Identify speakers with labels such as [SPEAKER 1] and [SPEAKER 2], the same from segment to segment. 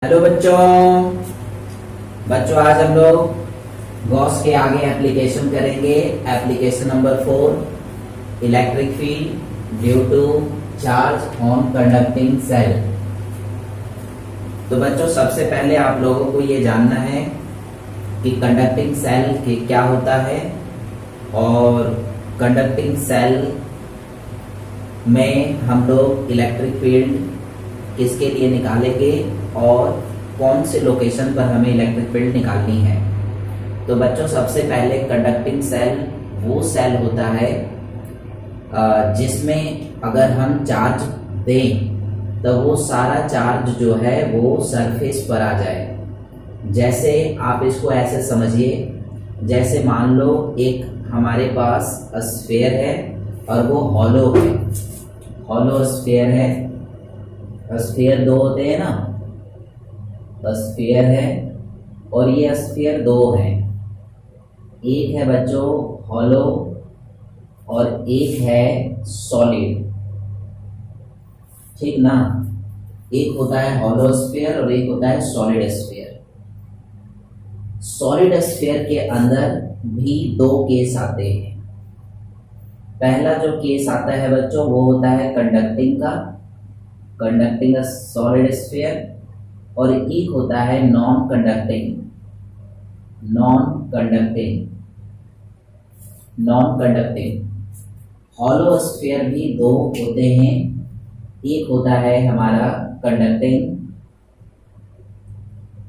[SPEAKER 1] Hello बच्चों। आज हम लोग गॉस के आगे एप्लीकेशन करेंगे। Application number 4, electric field due to charge on conducting shell. तो बच्चों सबसे पहले आप लोगों को ये जानना है कि कंडक्टिंग सेल के क्या होता है और कंडक्टिंग सेल में हम लोग इलेक्ट्रिक फील्ड किसके लिए निकालेंगे और कौन से लोकेशन पर हमें इलेक्ट्रिक फील्ड निकालनी है। तो बच्चों सबसे पहले कंडक्टिंग सेल वो सेल होता है जिसमें अगर हम चार्ज दें तो वो सारा चार्ज जो है वो सरफेस पर आ जाए। जैसे आप इसको ऐसे समझिए, जैसे मान लो एक हमारे पास स्फीयर है और वो हॉलो है, हॉलो स्फीयर है। स्फीयर दो होते हैं ना, स्फीयर है और ये स्फीयर दो है। एक है बच्चों हॉलो और एक है सॉलिड, ठीक ना। एक होता है हॉलो स्फीयर और एक होता है सॉलिड स्फीयर। सॉलिड स्फीयर के अंदर भी दो केस आते हैं। पहला जो केस आता है बच्चों वो होता है कंडक्टिंग का, कंडक्टिंग सॉलिड स्फीयर, और एक होता है non conducting, non conducting, non conducting. Hollow sphere भी दो होते हैं, एक होता है हमारा कंडक्टिंग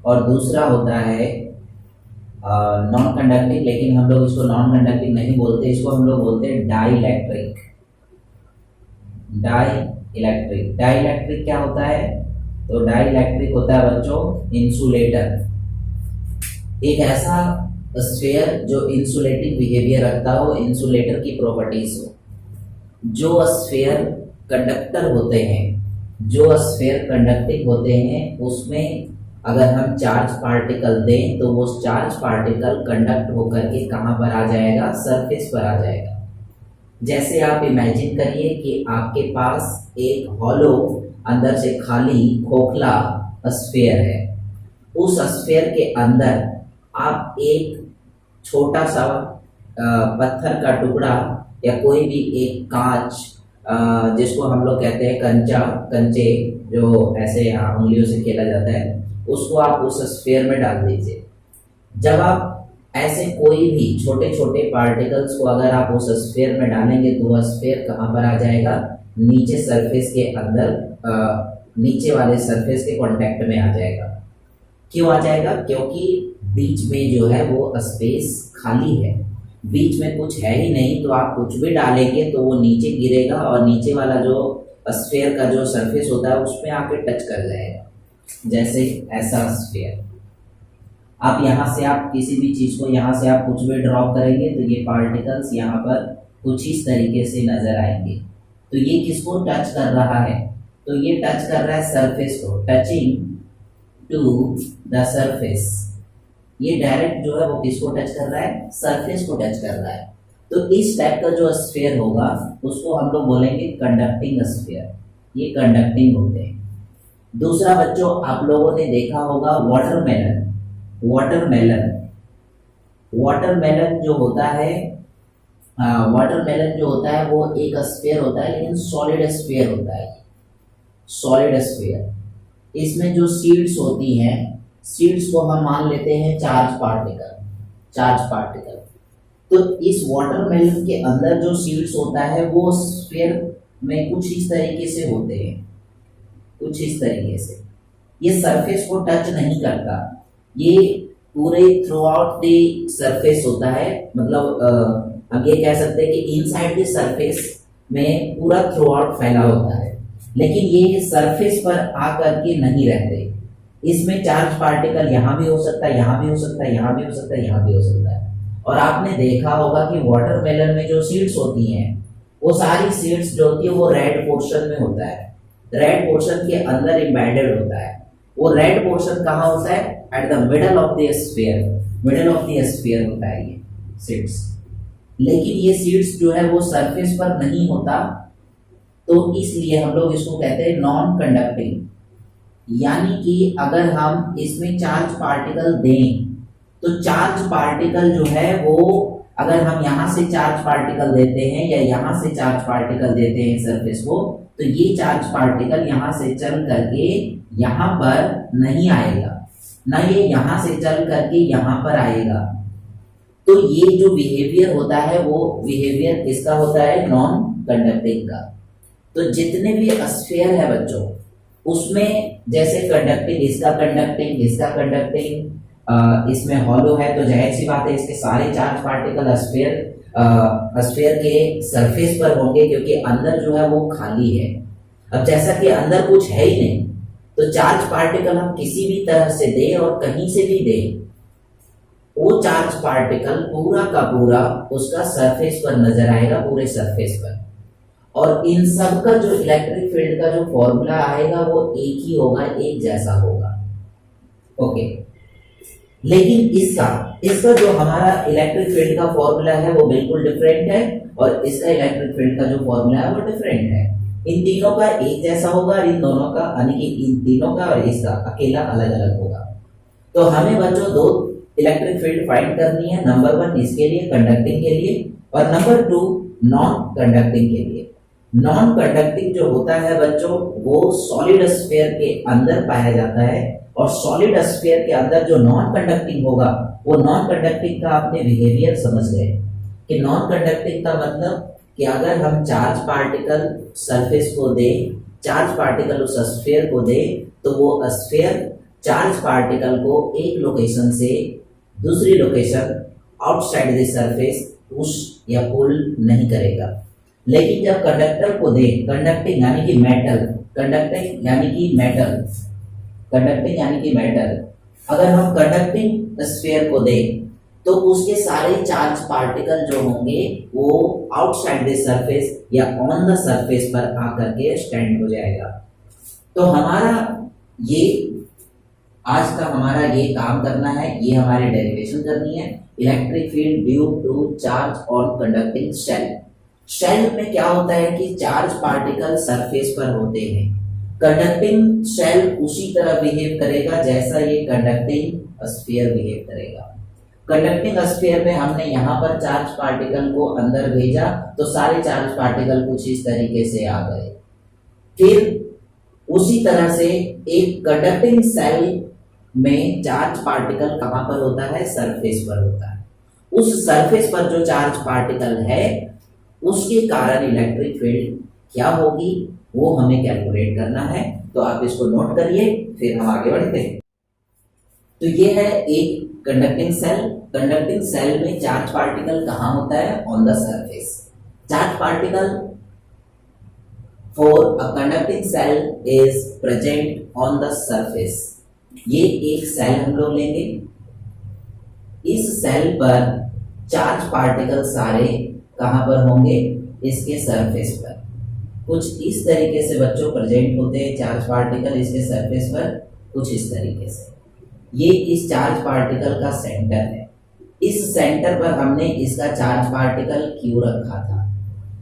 [SPEAKER 1] और दूसरा होता है नॉन कंडक्टिंग। लेकिन हम लोग इसको नॉन कंडक्टिंग नहीं बोलते, इसको हम लोग बोलते हैं डाई इलेक्ट्रिक। डाई इलेक्ट्रिक क्या होता है? तो डाई इलेक्ट्रिक होता है बच्चों इंसुलेटर, एक ऐसा स्फीयर जो इंसुलेटिंग बिहेवियर रखता हो, इंसुलेटर की प्रॉपर्टीज हो। जो स्फीयर कंडक्टर होते हैं, जो स्फीयर कंडक्टिंग होते हैं, उसमें अगर हम चार्ज पार्टिकल दें तो वो चार्ज पार्टिकल कंडक्ट होकर के कहाँ पर आ जाएगा? सरफेस पर आ जाएगा। जैसे आप इमेजिन करिए कि आपके पास एक हॉलो अंदर से खाली खोखला स्फीयर है। उस स्फीयर के अंदर आप एक छोटा सा पत्थर का टुकड़ा या कोई भी एक कांच, जिसको हम लोग कहते हैं कंचे जो ऐसे उंगलियों से खेला जाता है, उसको आप उस स्फीयर में डाल दीजिए। जब आप ऐसे कोई भी छोटे छोटे पार्टिकल्स को अगर आप उस स्फीयर में डालेंगे तो वह स्फीयर कहाँ पर आ जाएगा? नीचे सरफेस के अंदर, नीचे वाले सरफेस के कांटेक्ट में आ जाएगा। क्यों आ जाएगा? क्योंकि बीच में जो है वो स्पेस खाली है, बीच में कुछ है ही नहीं, तो आप कुछ भी डालेंगे तो वो नीचे गिरेगा और नीचे वाला जो स्फीयर का जो सरफेस होता है उसमें आके टच कर जाएगा। जैसे ऐसा स्फीयर, आप यहाँ से आप किसी भी चीज को यहाँ से आप कुछ भी ड्रॉप करेंगे तो ये पार्टिकल्स यहाँ पर कुछ इस तरीके से नजर आएंगे। तो ये किसको टच कर रहा है? तो ये टच कर रहा है सरफेस को, टचिंग टू द सरफेस। ये डायरेक्ट जो है वो किसको टच कर रहा है? सरफेस को टच कर रहा है। तो इस टाइप का जो स्फीयर होगा उसको हम लोग बोलेंगे कंडक्टिंग स्फीयर। ये कंडक्टिंग होते हैं। दूसरा बच्चों आप लोगों ने देखा होगा वाटरमेलन। वाटरमेलन जो होता है, वाटरमेलन जो होता है वो एक स्फीयर होता है, लेकिन सॉलिड स्फीयर होता है। सॉलिड स्फीयर, इसमें जो सीड्स होती हैं, सीड्स को हम मान लेते हैं चार्ज पार्टिकल। तो इस वाटरमेलन के अंदर जो सीड्स होता है वो स्फीयर में कुछ इस तरीके से होते हैं, कुछ इस तरीके से। ये सरफेस को टच नहीं करता, ये पूरे थ्रू आउट द सरफेस होता है। मतलब हम ये कह सकते हैं कि इनसाइड द सरफेस में पूरा थ्रू आउट फैला होता है, लेकिन ये सरफेस पर आकर के नहीं रहते। इसमें चार्ज पार्टिकल यहाँ भी हो सकता है, यहाँ भी हो सकता है, यहाँ भी हो सकता है, यहाँ भी हो सकता है। और आपने देखा होगा कि वाटरमेलन में जो सीड्स होती हैं वो सारी सीड्स जो होती है वो रेड पोर्शन में होता है, रेड पोर्शन के अंदर एम्बेडेड होता है। वो रेड पोर्शन कहाँ होता है? At the middle of the sphere, middle of the sphere होता है ये सीड्स। लेकिन ये सीड्स जो है वो सरफेस पर नहीं होता, तो इसलिए हम लोग इसको कहते हैं नॉन कंडक्टिंग। यानी कि अगर हम इसमें चार्ज पार्टिकल दें तो चार्ज पार्टिकल जो है वो, अगर हम यहां से चार्ज पार्टिकल देते हैं या यहां से चार्ज पार्टिकल देते हैं सरफेस को, तो ये चार्ज पार्टिकल यहां से चल करके यहां पर नहीं आएगा, ना ये यहां से चल करके यहां पर आएगा। तो ये जो बिहेवियर होता है वो बिहेवियर किसका होता है? नॉन कंडक्टिंग का। तो जितने भी स्फीयर है बच्चों, उसमें जैसे कंडक्टिंग, इसका कंडक्टिंग, इसका कंडक्टिंग, इसमें हॉलो है तो जाहिर सी बात है इसके सारे चार्ज पार्टिकल स्फीयर के सरफेस पर होंगे, क्योंकि अंदर जो है वो खाली है। अब जैसा कि अंदर कुछ है ही नहीं, तो चार्ज पार्टिकल हम किसी भी तरह से दें और कहीं से भी दें, वो चार्ज पार्टिकल पूरा का पूरा उसका सरफेस पर नजर आएगा, पूरे सरफेस पर। और इन सब का जो इलेक्ट्रिक फील्ड का जो फॉर्मूला आएगा वो एक ही होगा, एक जैसा होगा। ओके, लेकिन इसका जो हमारा इलेक्ट्रिक फील्ड का फॉर्मूला है वो बिल्कुल डिफरेंट है, और इसका इलेक्ट्रिक फील्ड का जो फॉर्मूला है वो डिफरेंट है। इन तीनों का एक जैसा होगा और इन दोनों का, यानी कि इन तीनों का और इसका अकेला अलग अलग होगा। तो हमें बच्चों दो इलेक्ट्रिक फील्ड फाइंड करनी है, नंबर 1 इसके लिए, कंडक्टिंग के लिए, और नंबर 2 नॉन कंडक्टिंग के लिए। नॉन कंडक्टिंग जो होता है बच्चों वो सॉलिड स्फीयर के अंदर पाया जाता है, और सॉलिड स्फीयर के अंदर जो नॉन कंडक्टिंग होगा वो नॉन कंडक्टिंग का आपने बिहेवियर समझ गए कि नॉन कंडक्टिंग का मतलब कि अगर हम चार्ज पार्टिकल सरफेस को दें, चार्ज पार्टिकल उस स्फीयर को दें, तो वो स्फीयर चार्ज पार्टिकल को एक लोकेशन से दूसरी location outside the surface push या पुल नहीं करेगा। लेकिन जब कंडक्टर को दें, कंडक्टिंग यानी कि मेटल, कंडक्टिंग यानी कि मेटल, कंडक्टिंग यानी कि मेटल, अगर हम कंडक्टिंग स्फीयर को दें तो उसके सारे चार्ज पार्टिकल जो होंगे वो आउटसाइड द सरफेस या ऑन द सरफेस पर आकर के स्टैंड हो जाएगा। तो हमारा ये आज का हमारा ये काम करना है, ये हमारी डेरिवेशन करनी है, electric field due to charge on conducting shell. Shell में क्या होता है कि चार्ज पार्टिकल सरफेस पर होते हैं, कंडक्टिंग शेल उसी तरह बिहेव करेगा जैसा ये कंडक्टिंग स्फीयर बिहेव करेगा। कंडक्टिंग स्फीयर में हमने यहाँ पर चार्ज पार्टिकल को अंदर भेजा तो सारे चार्ज पार्टिकल कुछ इस तरीके से आ गए। फिर उसी तरह से एक कंडक्टिंग सेल में चार्ज पार्टिकल कहाँ पर होता है? सरफेस पर होता है। उस सरफेस पर जो चार्ज पार्टिकल है उसके कारण इलेक्ट्रिक फील्ड क्या होगी वो हमें कैलकुलेट करना है। तो आप इसको नोट करिए, फिर हम आगे बढ़ते हैं। तो ये है एक कंडक्टिंग सेल। कंडक्टिंग सेल में चार्ज पार्टिकल कहाँ होता है? On the surface. Charge particle for a conducting shell is present on the surface. ये एक सेल हम लोग लेंगे, इस सेल पर चार्ज पार्टिकल सारे कहाँ पर होंगे? इसके सरफेस पर। कुछ इस तरीके से बच्चों प्रेजेंट होते हैं चार्ज पार्टिकल इसके सरफेस पर, कुछ इस तरीके से। ये इस चार्ज पार्टिकल का सेंटर है। इस सेंटर पर हमने इसका चार्ज पार्टिकल Q रखा था,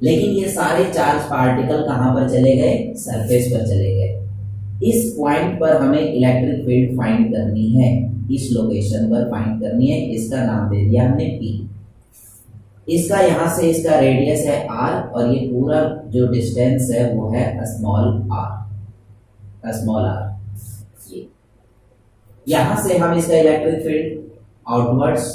[SPEAKER 1] लेकिन ये सारे चार्ज पार्टिकल कहाँ पर चले गए? सरफेस पर चले गए। इस पॉइंट पर हमें इलेक्ट्रिक फील्ड फाइंड करनी है, इस लोकेशन पर फाइंड करनी है। इसका नाम दे दिया हमने P। इसका यहाँ से इसका रेडियस है R और ये पूरा जो डिस्टेंस है वो है स्मॉल r। यहाँ से हम इसका इलेक्ट्रिक फील्ड आउटवर्ड्स,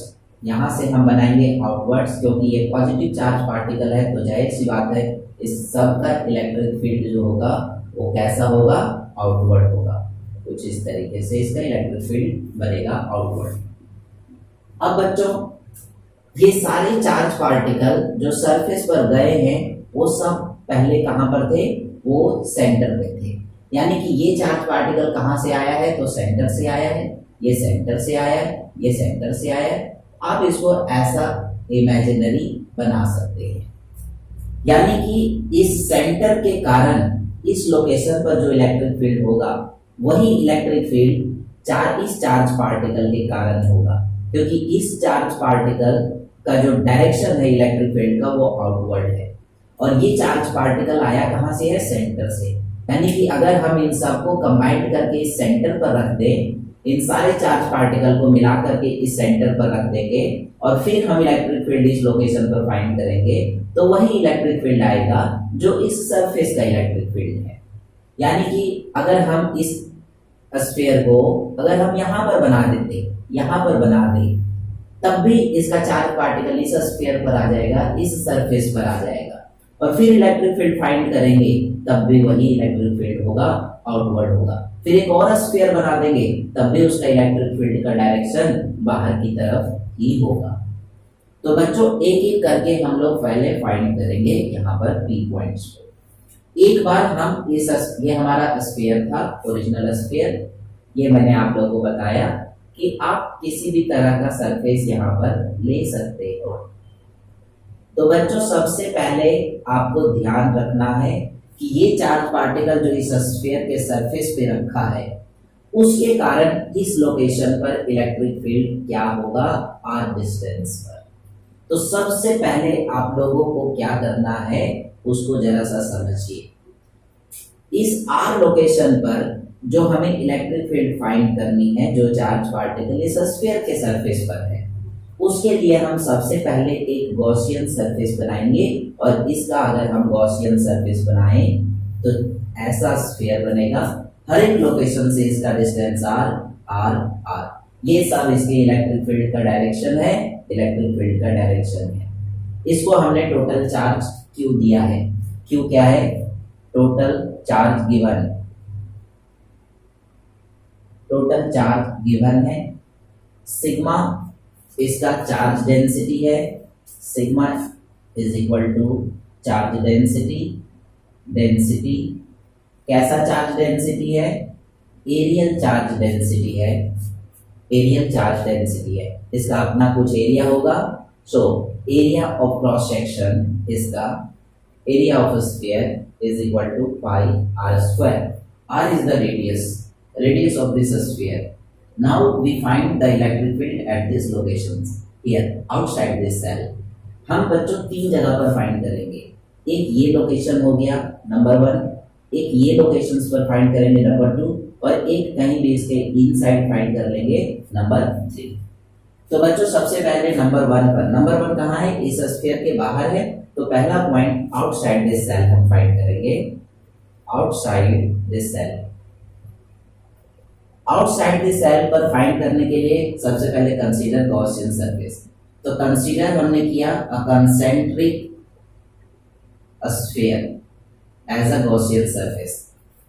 [SPEAKER 1] यहाँ से हम बनाएंगे आउटवर्ड्स, क्योंकि ये पॉजिटिव चार्ज पार्टिकल है तो जाहिर सी बात है इस सब का इलेक्ट्रिक फील्ड जो होगा वो कैसा होगा? आउटवर्ड होगा। कुछ इस तरीके से इसका इलेक्ट्रिक फील्ड बनेगा आउटवर्ड। अब बच्चों ये सारे चार्ज पार्टिकल जो सरफेस पर गए हैं वो सब पहले कहाँ पर थे? वो सेंटर पे थे। यानी कि ये चार्ज पार्टिकल कहाँ से आया है? तो सेंटर से आया है, ये सेंटर से आया है, ये सेंटर से आया है। आप इसको ऐसा इमेजिनरी बना सकते हैं, यानी कि इस सेंटर के कारण इस लोकेशन पर जो इलेक्ट्रिक फील्ड होगा वही इलेक्ट्रिक फील्ड इस चार्ज पार्टिकल के कारण होगा, क्योंकि इस चार्ज पार्टिकल का जो डायरेक्शन है इलेक्ट्रिक फील्ड का वो आउटवर्ड है, और ये चार्ज पार्टिकल आया कहाँ से है? सेंटर से। यानी कि अगर हम इन सबको कंबाइंड करके इस सेंटर पर रख दें, इन सारे चार्ज पार्टिकल को मिला करके इस सेंटर पर रख देंगे और फिर हम इलेक्ट्रिक फील्ड इस लोकेशन पर फाइंड करेंगे, तो वही इलेक्ट्रिक फील्ड आएगा जो इस सरफेस का इलेक्ट्रिक फील्ड है। यानी कि अगर हम इस स्फीयर को अगर हम यहाँ पर बना देते, यहाँ पर बना दें, तब भी इसका चार्ज पार्टिकल इस स्फीयर पर आ जाएगा, इस सरफेस पर आ जाएगा, और फिर इलेक्ट्रिक फील्ड फाइंड करेंगे तब भी वही इलेक्ट्रिक फील्ड होगा, आउटवर्ड होगा। फिर एक और स्फीयर बना देंगे तब भी उसका इलेक्ट्रिक फील्ड का डायरेक्शन बाहर की तरफ ही होगा। तो बच्चों एक एक करके हम लोग पहले फाइंड करेंगे यहाँ पर पी पॉइंट्स को। एक बार हम ये हमारा स्फीयर था, ओरिजिनल स्फीयर, ये मैंने आप लोगों को बताया कि आप किसी भी तरह का सरफेस यहाँ पर ले सकते हो। तो बच्चों सबसे पहले आपको ध्यान रखना है कि ये चार्ज पार्टिकल जो इस स्फीयर के सरफेस पे रखा है, उसके कारण इस लोकेशन पर इलेक्ट्रिक फील्ड क्या होगा, आर डिस्टेंस पर। तो सबसे पहले आप लोगों को क्या करना है उसको जरा सा समझिए। इस आर लोकेशन पर जो हमें इलेक्ट्रिक फील्ड फाइंड करनी है, जो चार्ज पार्टिकल इस स्फीयर के सरफेस पर है, उसके लिए हम सबसे पहले एक गॉसियन सरफेस बनाएंगे। और इसका अगर हम गॉसियन सरफेस बनाएं तो ऐसा स्फीयर बनेगा, हर एक लोकेशन से इसका डिस्टेंस आर आर आर, ये सब इसके इलेक्ट्रिक फील्ड का डायरेक्शन है, इलेक्ट्रिक फील्ड का डायरेक्शन है। इसको हमने टोटल चार्ज क्यू दिया है। क्यू क्या है? Total charge given, total charge given है। सिग्मा इसका चार्ज डेंसिटी है, sigma is equal to charge density. Density कैसा चार्ज डेंसिटी है? एरियल चार्ज डेंसिटी है, एरियल चार्ज डेंसिटी है। इसका अपना कुछ एरिया होगा। So area of cross section, इसका area of sphere is equal to pi r square. R is the radius of this sphere. Now we find the electric field at these locations here outside this cell. हम बच्चों तीन जगह पर find करेंगे। एक ये location हो गया नंबर 1, एक ये लोकेशंस पर फाइंड करेंगे नंबर 2, और एक कहीं भी इसके इनसाइड फाइंड कर लेंगे नंबर 3। तो बच्चों सबसे पहले नंबर 1 पर, नंबर 1 कहाँ है? इस स्फीयर के बाहर है, तो पहला पॉइंट आउटसाइड दिस सेल हम फाइंड करेंगे, outside this cell. Outside this cell पर फाइंड करने के लिए सबसे पहले कंसीडर गॉसियन सरफेस। तो कंसीडर हमने किया a concentric sphere as a Gaussian surface.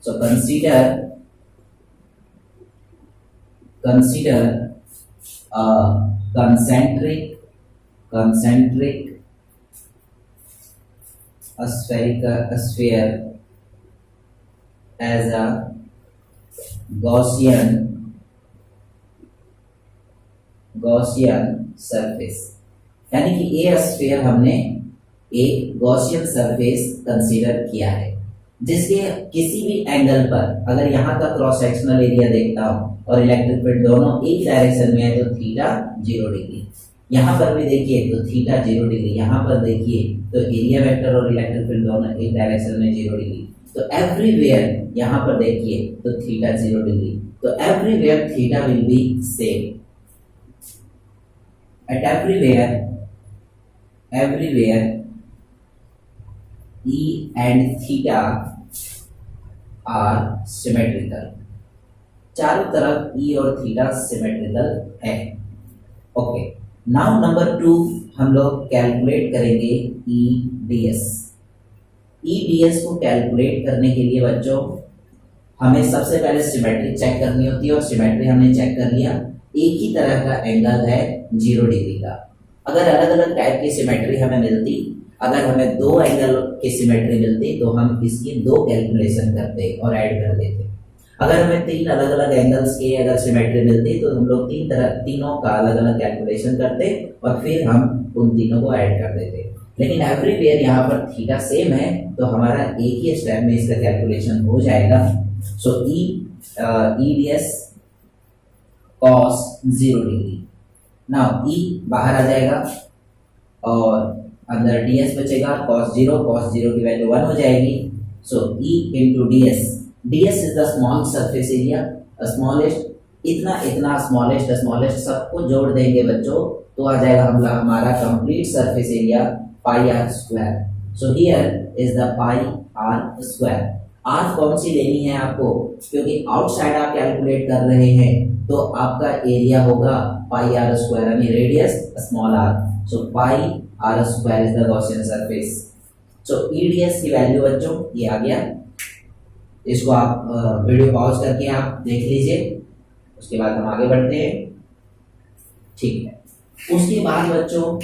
[SPEAKER 1] So consider a concentric spherical sphere as a Gaussian surface. यानी कि ये स्फीयर हमने एक गॉसियन सरफेस कंसीडर किया है, जिसके किसी भी एंगल पर अगर यहाँ का क्रॉस सेक्शनल एरिया देखता हूँ और इलेक्ट्रिक फील्ड दोनों एक डायरेक्शन में है तो थीटा 0 डिग्री, यहाँ पर भी देखिए तो थीटा 0 डिग्री, यहाँ पर देखिए तो एरिया वेक्टर और इलेक्ट्रिक फील्ड दोनों एक डायरेक्शन में 0 डिग्री। तो एवरीवेयर यहाँ पर देखिए तो थीटा 0 डिग्री, तो everywhere theta will be same. At everywhere E and theta are symmetrical, चारों तरफ E और थीटा सिमेट्रिकल है। ओके, नाउ नंबर 2 हम लोग कैलकुलेट करेंगे EDS। EDS को कैलकुलेट करने के लिए बच्चों हमें सबसे पहले सिमेट्री चेक करनी होती है, और सिमेट्री हमने चेक कर लिया, एक ही तरह का एंगल है 0 डिग्री का। अगर अलग अलग टाइप की सिमेट्री हमें मिलती, अगर हमें 2 एंगल की सिमेट्री मिलती तो हम इसकी 2 कैलकुलेशन करते और ऐड कर देते। अगर हमें 3 अलग अलग एंगल्स की अगर सिमेट्री मिलती तो हम लोग तीनों का अलग अलग कैलकुलेशन करते और फिर हम उन तीनों को ऐड कर देते। लेकिन एवरीवेयर यहाँ पर थीटा सेम है तो हमारा एक ही स्टेप में इसका कैलकुलेशन हो जाएगा। सो EDS cos 0 degree. Now E बाहर आ जाएगा और अंदर ds बचेगा, cos 0 की वैल्यू 1 हो जाएगी, सो E into DS, DS is the small surface area, smallest, इतना इतना स्मॉलेस्ट सबको जोड़ देंगे बच्चों तो आ जाएगा हमारा complete surface area pi r square. So here is the pi r square. R कौन सी लेनी है आपको, क्योंकि आउटसाइड आप कैलकुलेट कर रहे हैं तो आपका एरिया होगा पाई आर स्क्वायर यानी radius small r. So pi r square is the Gaussian surface. So EDS की वैल्यू बच्चों ये आ गया, इसको आप वीडियो पॉज करके आप देख लीजिए, उसके बाद हम आगे बढ़ते हैं। ठीक है, उसके बाद बच्चों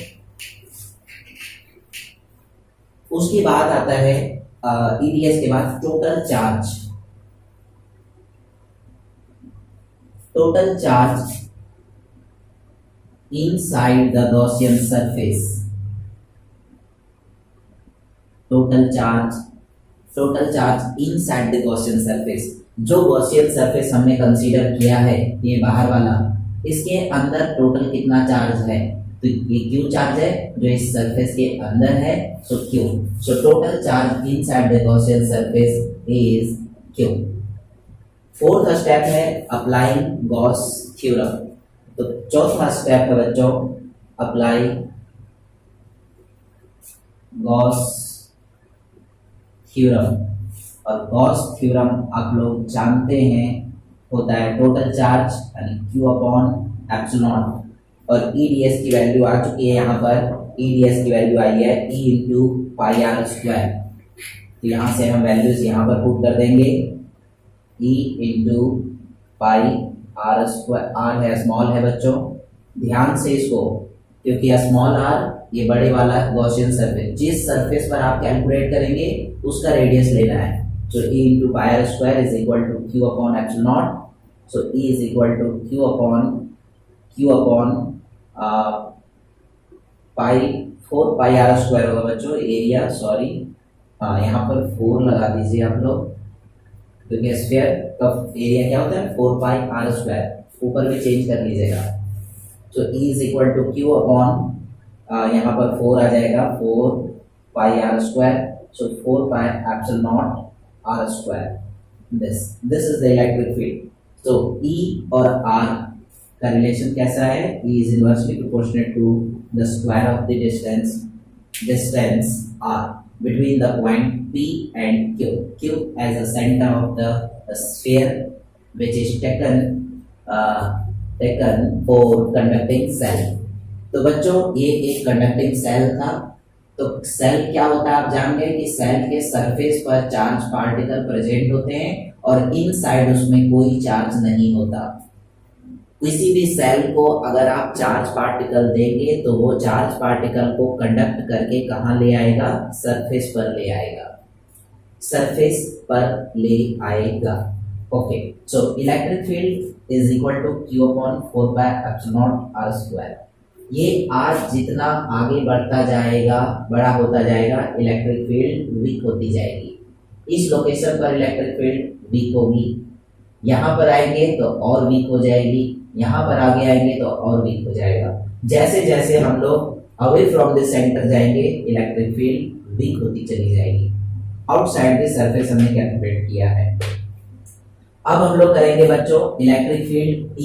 [SPEAKER 1] उसके बाद आता है ईडीएस के बाद total charge. Total charge inside the Gaussian surface. Total charge inside the Gaussian surface. जो गॉसियन सरफेस हमने कंसीडर किया है ये बाहर वाला, इसके अंदर टोटल कितना चार्ज है, तो ये क्यू चार्ज है जो इस सरफेस के अंदर है, so Q. So total charge inside the Gaussian surface is Q. Fourth step है अप्लाइंग गॉस थ्योरम। तो चौथा स्टेप है बच्चों अप्लाई गॉस थ्योरम। और गॉस थ्योरम आप लोग जानते हैं होता है टोटल चार्ज यानी क्यू अपॉन एप्सिलॉन। और ईडीएस की वैल्यू आ चुकी है यहाँ पर, ईडीएस की वैल्यू आई है E into pi r square. तो यहाँ से हम वैल्यूज यहाँ पर पुट कर देंगे, E into pi r square. R है स्मॉल है बच्चों, ध्यान से इसको, क्योंकि स्मॉल आर ये बड़े वाला गॉसियन सरफेस, जिस सरफेस पर आप कैलकुलेट करेंगे उसका रेडियस लेना है। So E into pi r square is equal to Q upon epsilon naught. So E is equal to Q upon pi 4 pi r square होगा बच्चों एरिया, सॉरी हाँ यहाँ पर 4 लगा दीजिए आप लोग, क्योंकि स्फीयर का एरिया क्या होता है 4 पाई आर स्क्वायर, ऊपर भी चेंज कर लीजिएगा। So E is equal to Q upon यहाँ पर 4 आ जाएगा 4 pi r square. So 4 pi epsilon naught r square. This is the electric field. तो E और R का रिलेशन कैसा है, E is inversely proportional to the square of the distance R between the point P and Q. Q as the center of the sphere which is taken for conducting cell. तो बच्चों ये एक conducting cell था। तो cell क्या होता है आप जान गए कि सेल के सरफेस पर चार्ज पार्टिकल प्रेजेंट होते हैं और इनसाइड उसमें कोई चार्ज नहीं होता। किसी भी सेल को अगर आप चार्ज पार्टिकल देंगे तो वो चार्ज पार्टिकल को कंडक्ट करके कहाँ ले आएगा, सरफेस पर ले आएगा, सरफेस पर ले आएगा। Okay, so electric field is equal to Q upon 4 pi epsilon naught r square. ये आर जितना आगे बढ़ता जाएगा, बड़ा होता जाएगा, इलेक्ट्रिक फील्ड वीक होती जाएगी। इस लोकेशन पर इलेक्ट्रिक फील्ड वीक होगी, यहाँ पर आएंगे तो और वीक हो जाएगी, यहाँ पर आगे आएंगे तो और वीक हो जाएगा। जैसे जैसे हम लोग अवे फ्रॉम द सेंटर जाएंगे इलेक्ट्रिक फील्ड वीक होती चली जाएगी। आउटसाइड द सरफेस हमने कैलकुलेट किया है। अब हम लोग करेंगे बच्चों इलेक्ट्रिक फील्ड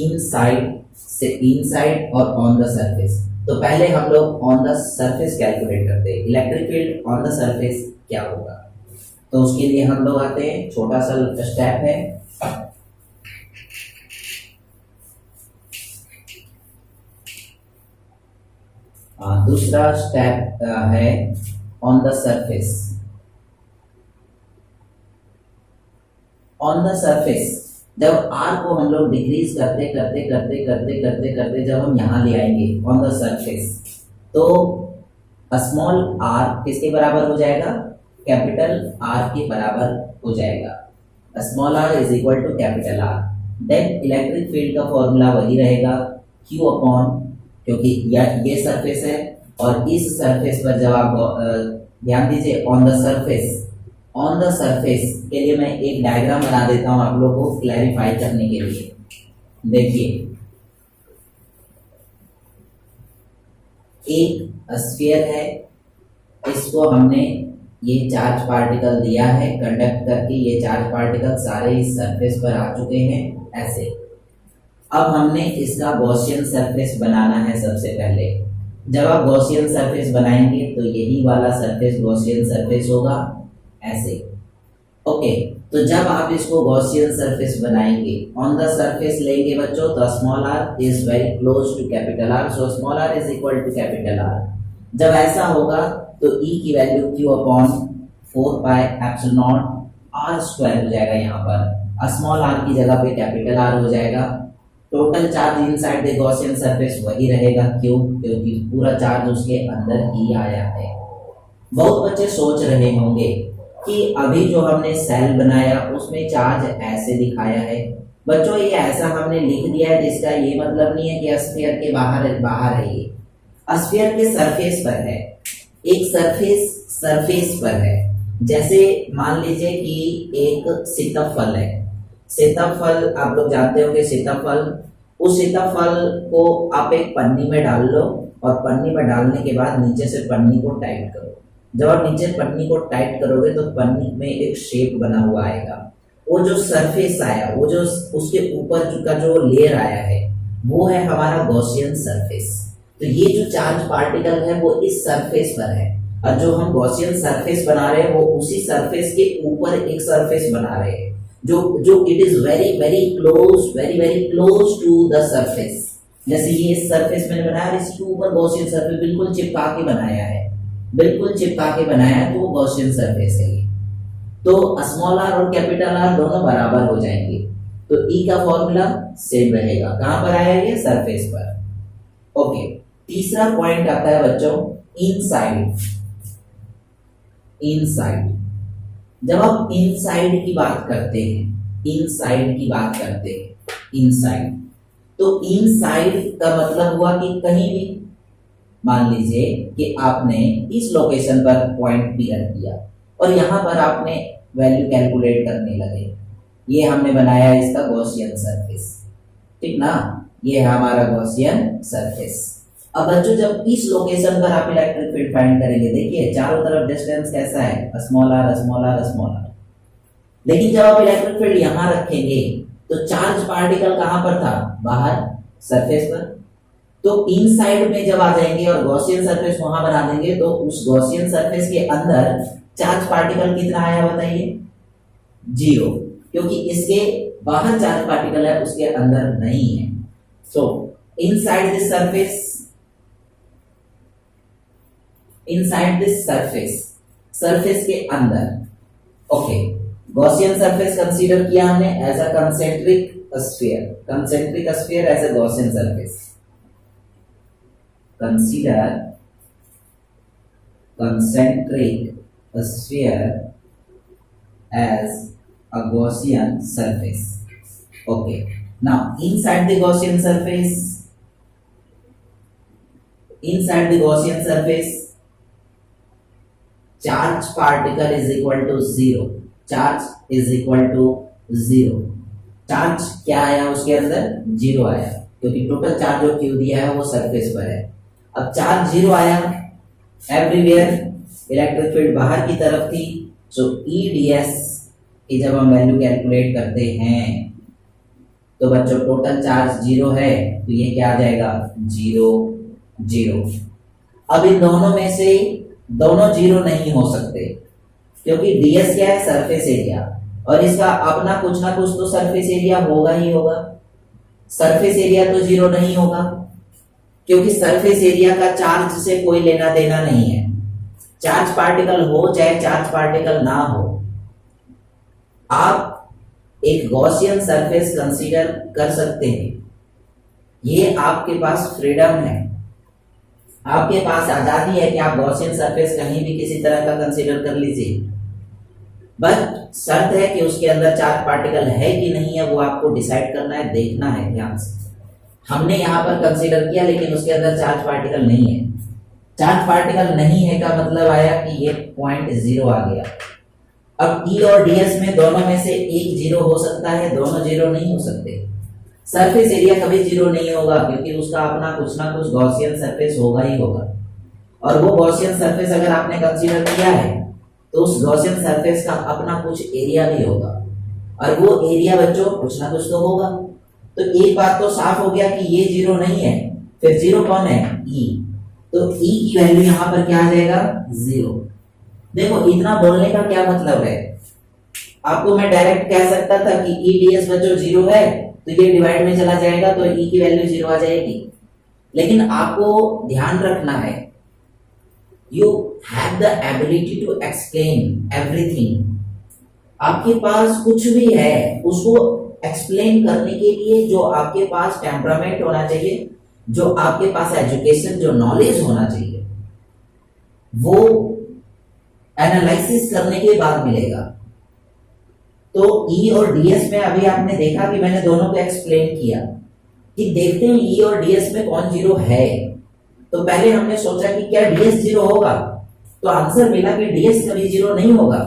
[SPEAKER 1] इनसाइड और ऑन द सरफेस। तो पहले हम लोग ऑन द सरफेस कैलकुलेट करते हैं, electric field on the surface क्या होगा। तो उसके लिए हम लोग आते हैं, छोटा सा स्टेप है, दूसरा स्टेप है on the surface. On the surface जब आर को हम लोग डिक्रीज करते करते जब हम यहां ले आएंगे ऑन द सरफेस, तो स्मॉल आर किसके बराबर हो जाएगा, कैपिटल आर के बराबर हो जाएगा। Small r is equal to capital R. Then electric field का फॉर्मूला वही रहेगा क्यू अपॉन, क्योंकि ये सरफेस है और इस सरफेस पर जब आप ध्यान दीजिए on the surface, on the surface के लिए मैं एक डायग्राम बना देता हूं आप लोगों को क्लैरिफाई करने के लिए। देखिए एक स्फीयर है, इसको हमने ये चार्ज पार्टिकल दिया है कंडक्ट करके, ये चार्ज पार्टिकल सारे इस सरफेस पर आ चुके हैं ऐसे। अब हमने इसका गॉसियन सरफेस बनाना है सबसे पहले। जब आप गॉसियन सरफेस बनाएंगे तो यही वाला सरफेस गॉसियन सरफेस होगा ऐसे। ओके, तो जब आप इसको गॉसियन सरफेस बनाएंगे, ऑन द सरफेस लेंगे बच्चों, तो small r is very close to capital R, so small r is equal to capital R. जब ऐसा होगा तो ई की value q upon 4 pi epsilon r square हो जाएगा। यहाँ पर स्मॉल आर की जगह पे कैपिटल आर हो जाएगा। Total charge inside the Gaussian surface वही रहेगा, क्यों? क्योंकि पूरा चार्ज उसके अंदर ही आया है। बहुत बच्चे सोच रहे होंगे कि अभी जो हमने सेल बनाया उसमें चार्ज ऐसे दिखाया है। बच्चों ये ऐसा हमने लिख दिया है, जिसका ये मतलब नहीं है कि स्फीयर के बाहर है। ये स्फीयर के सरफेस पर है, एक सरफेस पर है। जैसे मान लीजिए कि एक सीताफल है। सीताफल आप लोग जानते होंगे, सीताफल, उस सीताफल को आप एक पन्नी में डाल लो और पन्नी में डालने के बाद नीचे से पन्नी को टाइट करो। जब आप नीचे पन्नी को टाइट करोगे तो पन्नी में एक शेप बना हुआ आएगा। वो जो सरफेस आया, वो जो उसके ऊपर का जो लेयर आया है, वो है हमारा गॉसियन सरफेस। तो ये जो चार्ज पार्टिकल है वो इस सरफेस पर है, और जो हम गॉसियन सरफेस बना रहे हैं वो उसी सरफेस के ऊपर एक सरफेस बना रहे हैं, जो it is very close to the surface. जैसे ये इस सरफेस मैंने बनाया, इसके ऊपर गॉसियन सरफेस बिल्कुल चिपका के बनाया है, तो वो गॉसियन सरफेस है। तो स्मॉल आर और कैपिटल आर दोनों बराबर हो जाएंगे, तो ई का फॉर्मूला सेम रहेगा। कहां पर आया ये? सरफेस पर। ओके, तीसरा पॉइंट आता है बच्चों इनसाइड। जब आप इनसाइड की बात करते हैं, इनसाइड, तो इनसाइड का मतलब हुआ कि कहीं भी, मान लीजिए कि आपने इस लोकेशन पर पॉइंट पी रख दिया और यहां पर आपने वैल्यू कैलकुलेट करने लगे। ये हमने बनाया इसका गॉसियन सरफेस, ठीक ना? ये है हमारा गॉसियन सरफेस। अब बच्चों जब इस लोकेशन पर आप इलेक्ट्रिक फील्ड फाइंड करेंगे, देखिए चारों तरफ डिस्टेंस कैसा है, small r small r small r. लेकिन जब आप इलेक्ट्रिक फील्ड यहां रखेंगे तो चार्ज पार्टिकल कहां पर था? बाहर, सरफेस पर। तो इनसाइड में जब आ जाएंगे और गॉसियन सरफेस वहां बना देंगे, तो उस गॉसियन सरफेस के अंदर चार्ज पार्टिकल कितना आया बताइए? 0, क्योंकि इसके बाहर चार्ज पार्टिकल है, उसके अंदर नहीं है। सो इनसाइड दिस सरफेस के अंदर। ओके, गॉसियन सरफेस कंसीडर किया हमने as a concentric sphere as a Gaussian surface. Consider concentric sphere as a Gaussian surface. Okay. Now inside the Gaussian surface, charge particle is equal to 0. Charge क्या आया उसके अंदर? 0 आया, क्योंकि total charge जो Q दिया है वो सरफेस पर है। अब चार्ज 0 आया एवरीवेयर, इलेक्ट्रिक फील्ड बाहर की तरफ थी। सो ईडीएस की जब हम वैल्यू कैलकुलेट करते हैं तो बच्चों टोटल चार्ज 0 है, तो ये क्या आ जाएगा? 0। अब इन दोनों में से दोनों 0 नहीं हो सकते, क्योंकि डीएस क्या है? सरफेस एरिया, और इसका अपना कुछ ना कुछ तो सरफेस एरिया होगा ही होगा। सरफेस एरिया तो 0 नहीं होगा, क्योंकि सरफेस एरिया का चार्ज से कोई लेना देना नहीं है। चार्ज पार्टिकल हो चाहे चार्ज पार्टिकल ना हो, आप एक गॉसियन सरफेस कंसीडर कर सकते हैं। ये आपके पास फ्रीडम है, आपके पास आजादी है कि आप गॉसियन सरफेस कहीं भी किसी तरह का कंसीडर कर लीजिए। बस शर्त है कि उसके अंदर चार्ज पार्टिकल है कि नहीं है, वो आपको डिसाइड करना है, देखना है ध्यान से। हमने यहाँ पर कंसीडर किया लेकिन उसके अंदर चार्ज पार्टिकल नहीं है। चार्ज पार्टिकल नहीं है का मतलब आया कि ये पॉइंट 0 आ गया। अब ई और डीएस में दोनों में से एक 0 हो सकता है, दोनों 0 नहीं हो सकते। सरफेस एरिया कभी 0 नहीं होगा, क्योंकि उसका अपना कुछ ना कुछ गॉसियन सरफेस होगा ही होगा। और वो गॉसियन सरफेस अगर आपने कंसीडर किया है तो उस गॉसियन सरफेस का अपना कुछ एरिया भी होगा, और वो एरिया बच्चों कुछ ना कुछ तो होगा। तो एक बात तो साफ हो गया कि ये जीरो नहीं है, फिर जीरो कौन है, ई। तो ई की वैल्यू यहां पर क्या आ जाएगा, जीरो। देखो इतना बोलने का क्या मतलब है, आपको मैं डायरेक्ट कह सकता था कि ई ds बच्चों जीरो है, तो ये डिवाइड में चला जाएगा तो ई की वैल्यू जीरो आ जाएगी। लेकिन आपको ध्यान रखना है, you have the ability to explain everything. आपके पास कुछ भी है उसको एक्सप्लेन करने के लिए जो आपके पास टेम्परामेंट होना चाहिए, जो आपके पास एजुकेशन, जो नॉलेज होना चाहिए, वो एनालिसिस करने के बाद मिलेगा। तो ई और डीएस में अभी आपने देखा कि मैंने दोनों को एक्सप्लेन किया कि देखते हैं ई और डीएस में कौन जीरो है। तो पहले हमने सोचा कि क्या डीएस जीरो होगा, तो आंसर मिला कि डीएस कभी जीरो नहीं होगा,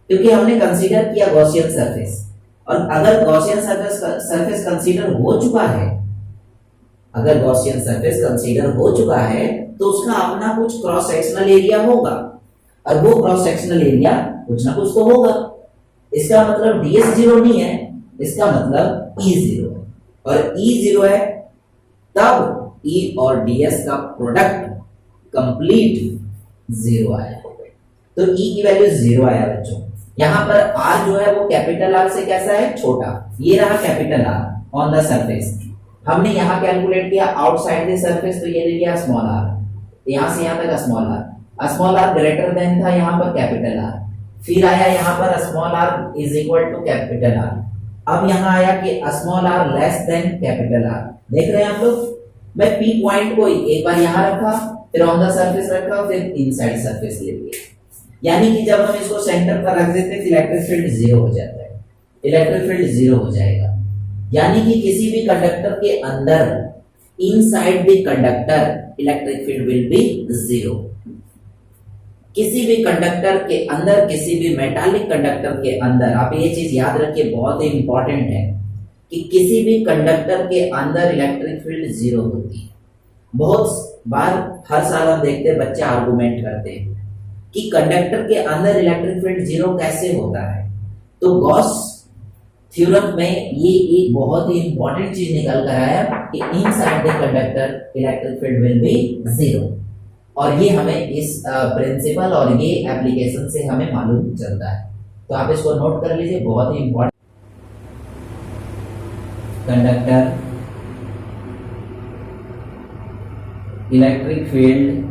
[SPEAKER 1] क्योंकि हमने कंसीडर किया गॉसियन सरफेस। और अगर गॉसियन सरफेस कंसीडर हो चुका है, अगर गॉसियन सरफेस कंसीडर हो चुका है तो उसका अपना कुछ क्रॉस सेक्शनल एरिया होगा, और वो क्रॉस सेक्शनल एरिया कुछ ना कुछ तो होगा। इसका मतलब डीएस जीरो नहीं है, इसका मतलब ई जीरो है, और ई जीरो है तब ई और डीएस का प्रोडक्ट कंप्लीट जीरो आया। तो ई की वैल्यू जीरो आया बच्चों। यहां पर आर जो है वो कैपिटल आर से कैसा है, छोटा। ये रहा capital R on the surface. हमने यहां कैलकुलेट किया आउटसाइड द सरफेस, तो ये ले लिया स्मॉल आर, यहां से यहां तक स्मॉल आर ग्रेटर देन था यहां पर कैपिटल आर। फिर आया यहाँ पर small r is equal to capital R. अब यहाँ आया कि small r less than capital R. देख रहे हैं आप लोग, मैं पी पॉइंट को एक बार यहाँ रखा, फिर ऑन द सरफेस रखा, फिर इनसाइड सरफेस ले लिया। यानी कि जब हम इसको सेंटर पर रख देते हैं इलेक्ट्रिक फील्ड जीरो हो जाता है, इलेक्ट्रिक फील्ड जीरो हो जाएगा। यानी कि किसी भी कंडक्टर के अंदर inside the conductor electric field will be zero. किसी भी कंडक्टर के अंदर, किसी भी मेटालिक कंडक्टर के अंदर, आप ये चीज याद रखिए, बहुत ही इंपॉर्टेंट है कि किसी भी कंडक्टर के अंदर इलेक्ट्रिक फील्ड जीरो होती है। बहुत बार हर साल हम देखते हैं बच्चे आर्गुमेंट करते हैं कि कंडक्टर के अंदर इलेक्ट्रिक फील्ड जीरो कैसे होता है। तो गॉस थ्योरम में ये एक बहुत ही इंपॉर्टेंट चीज निकल कर आया कि inside the conductor electric field will be zero. और ये हमें इस प्रिंसिपल और ये एप्लीकेशन से हमें मालूम चलता है। तो आप इसको नोट कर लीजिए, बहुत ही important. Conductor electric field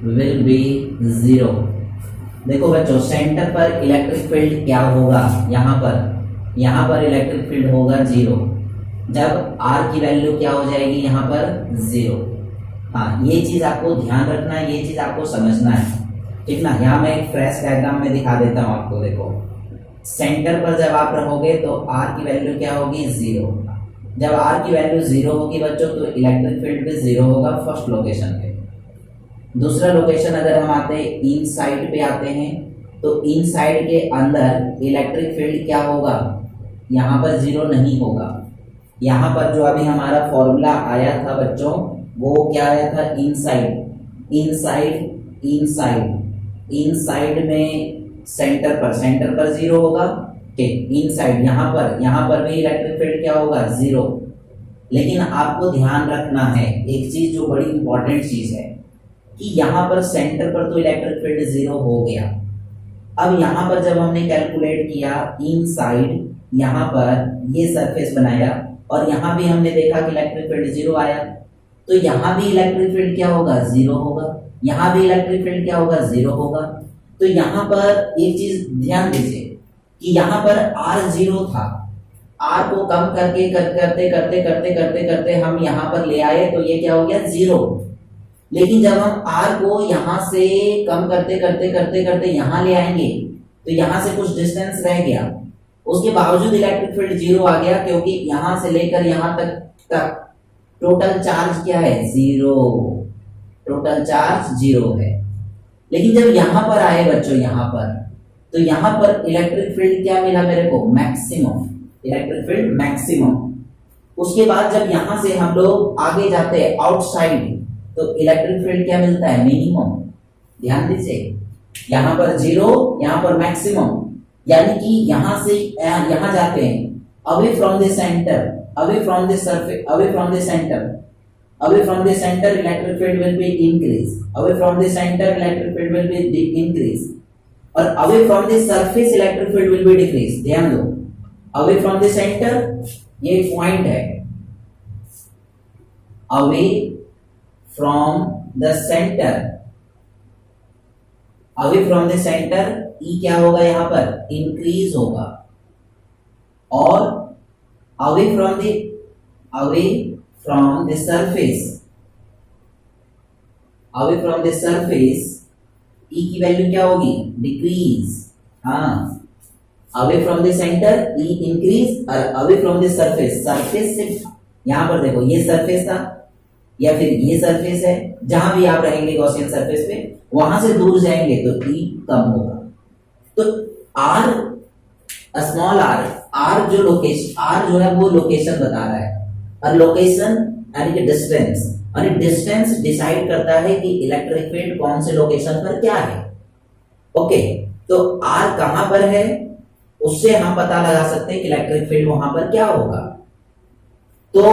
[SPEAKER 1] will be zero. देखो बच्चों, सेंटर पर इलेक्ट्रिक फील्ड क्या होगा, यहाँ पर इलेक्ट्रिक फील्ड होगा जीरो, जब आर की वैल्यू क्या हो जाएगी, यहाँ पर जीरो। हाँ, ये चीज आपको ध्यान रखना है, ये चीज आपको समझना है, ठीक ना। यहाँ मैं एक फ्रेश डायग्राम में दिखा देता हूँ आपको। देखो सेंटर पर जब आप रहोगे तो आर की वैल्यू क्या होगी, जीरो। जब आर की वैल्यू जीरो होगी बच्चों तो इलेक्ट्रिक फील्ड भी जीरो होगा फर्स्ट लोकेशन पे। दूसरा लोकेशन अगर हम आते हैं इन साइड पे आते हैं, तो इन साइड के अंदर इलेक्ट्रिक फील्ड क्या होगा, यहाँ पर जीरो नहीं होगा। यहाँ पर जो अभी हमारा फॉर्मूला आया था बच्चों, वो क्या आया था, इनसाइड में सेंटर पर जीरो होगा, ठीक। इनसाइड यहाँ पर भी इलेक्ट्रिक फील्ड क्या होगा, जीरो। लेकिन आपको ध्यान रखना है एक चीज जो बड़ी इंपॉर्टेंट चीज है कि यहाँ पर सेंटर पर तो इलेक्ट्रिक फील्ड जीरो हो गया। अब यहाँ पर जब हमने कैलकुलेट किया इनसाइड, यहाँ पर ये सरफेस बनाया और यहाँ भी हमने देखा कि इलेक्ट्रिक फील्ड जीरो आया, तो यहाँ भी इलेक्ट्रिक फील्ड क्या होगा, जीरो होगा। यहाँ भी इलेक्ट्रिक फील्ड क्या होगा, जीरो होगा। तो यहाँ पर एक चीज ध्यान दीजिए कि यहाँ पर आर जीरो था, आर को कम करके करते हम यहाँ पर ले आए तो ये क्या हो गया, जीरो। लेकिन जब हम आर को यहाँ से कम करते यहाँ ले आएंगे तो यहाँ से कुछ डिस्टेंस रह गया, उसके बावजूद इलेक्ट्रिक फील्ड जीरो आ गया, क्योंकि यहाँ से लेकर यहाँ तक टोटल चार्ज क्या है, जीरो। टोटल चार्ज जीरो है। लेकिन जब यहाँ पर आए बच्चों, तो यहाँ पर इलेक्ट्रिक फील्ड क्या मिला मेरे को, मैक्सिमम। Electric field maximum. उसके बाद जब यहाँ से हम लोग आगे जाते हैं आउटसाइड, तो इलेक्ट्रिक फील्ड क्या मिलता है, मिनिमम। ध्यान दीजिए, यहाँ पर 0, यहाँ पर मैक्सिमम, यानी कि यहां से यहां जाते हैं, away from the centre, away from the surface, away from the centre, away from the center electric field will be increase, away from the center electric field will be increase, और away from the surface electric field will be decrease। ध्यान दो, away from the center ये point है, away from the center, away from the center E क्या होगा यहाँ पर increase होगा, और away from the surface, away from the surface E की वैल्यू क्या होगी डिक्रीज। हाँ, away from the center E increase, और away from the surface, surface से यहां पर देखो ये सरफेस था या फिर ये सरफेस है, जहां भी आप रहेंगे गॉसियन सरफेस पे, वहां से दूर जाएंगे तो E कम होगा। तो R, स्मॉल r जो लोकेशन, R जो है वो लोकेशन बता रहा है, और लोकेशन यानी कि डिस्टेंस, यानी डिस्टेंस डिसाइड करता है कि इलेक्ट्रिक फील्ड कौन से लोकेशन पर क्या है। ओके, तो R कहां पर है उससे हम पता लगा सकते हैं कि इलेक्ट्रिक फील्ड वहां पर क्या होगा। तो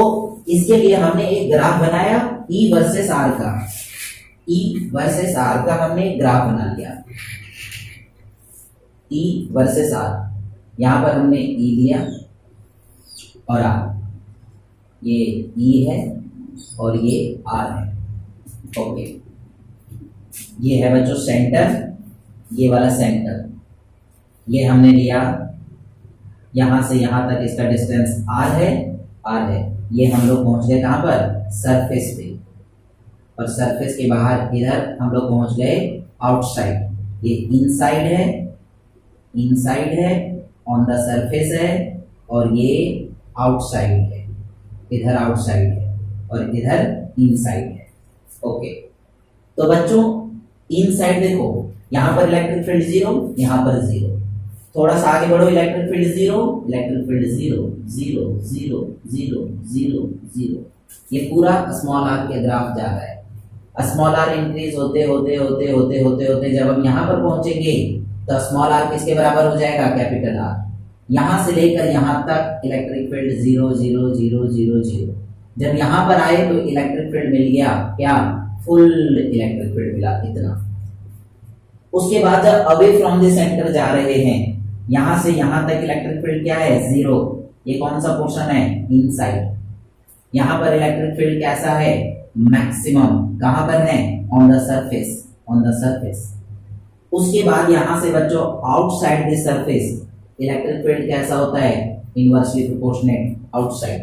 [SPEAKER 1] इसके लिए हमने एक ग्राफ बनाया E वर्सेस R का, E वर्सेस R का हमने एक ग्राफ बना लिया, E वर्सेस R, यहां पर हमने E लिया और R, ये E है और ये R है। ओके, ये है बच्चों सेंटर, ये वाला सेंटर, ये हमने लिया, यहां से यहां तक इसका डिस्टेंस R है, ये हम लोग पहुंच गए कहां पर सरफेस पे, और सरफेस के बाहर इधर हम लोग पहुंच गए आउटसाइड, ये इनसाइड है ऑन द सरफेस है, और ये आउटसाइड है, इधर आउटसाइड है और इधर इनसाइड है। ओके, तो बच्चों इनसाइड देखो, यहां पर इलेक्ट्रिक फील्ड 0, यहां पर 0, थोड़ा सा आगे बढ़ो, इलेक्ट्रिक फील्ड 0, इलेक्ट्रिक फील्ड 0 0 0 0 0 0, ये पूरा स्मॉल r के ग्राफ जा रहा है। स्मॉल r इंक्रीज होते होते होते होते होते होते जब हम यहां पर पहुंचेंगे तो स्मॉल r किसके बराबर हो जाएगा कैपिटल R। यहां से लेकर यहां तक इलेक्ट्रिक फील्ड 0 0 0 0 0, जब यहां पर आए तो इलेक्ट्रिक फील्ड मिल गया क्या, फुल इलेक्ट्रिक फील्ड मिला इतना। उसके बाद जब अवे फ्रॉम द सेंटर जा रहे हैं, यहां से यहां तक इलेक्ट्रिक फील्ड क्या है 0, ये कौन सा पोर्शन है इनसाइड। यहां पर इलेक्ट्रिक फील्ड कैसा है मैक्सिमम, कहां पर है ऑन द सरफेस। उसके बाद यहां से बच्चों outside the surface electric field कैसा होता है इनवर्सली प्रोपोर्शनेट आउटसाइड।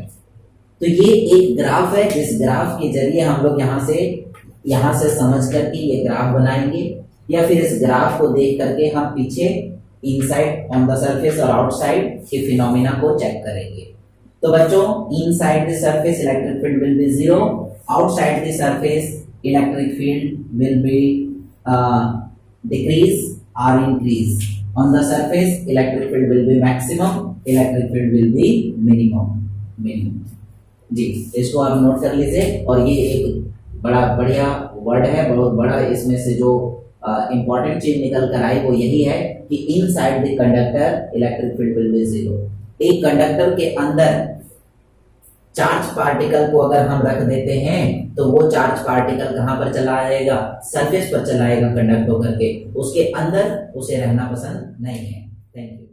[SPEAKER 1] तो ये एक ग्राफ है, जिस ग्राफ के जरिए हम लोग यहां से समझ करके ये ग्राफ बनाएंगे, या फिर इस ग्राफ को देख करके हम पीछे इनसाइड ऑन द सरफेस और आउटसाइड के फिनोमिना को चेक करेंगे। तो बच्चों inside the surface electric field will B 0, outside the surface electric field will be decrease और increase. On the surface, electric field will be maximum, electric field will be minimum। जी, इसको आप note कर लीजिए, और ये एक बड़ा बढ़िया वर्ड है, बहुत बड़ा, इसमें से जो इंपॉर्टेंट चीज निकल कर आई वो यही है कि inside the conductor electric field will B 0। एक कंडक्टर के अंदर चार्ज पार्टिकल को अगर हम रख देते हैं तो वो चार्ज पार्टिकल कहां पर चला जाएगा, सरफेस पर चलाएगा कंडक्ट होकर के, उसके अंदर उसे रहना पसंद नहीं है। Thank you.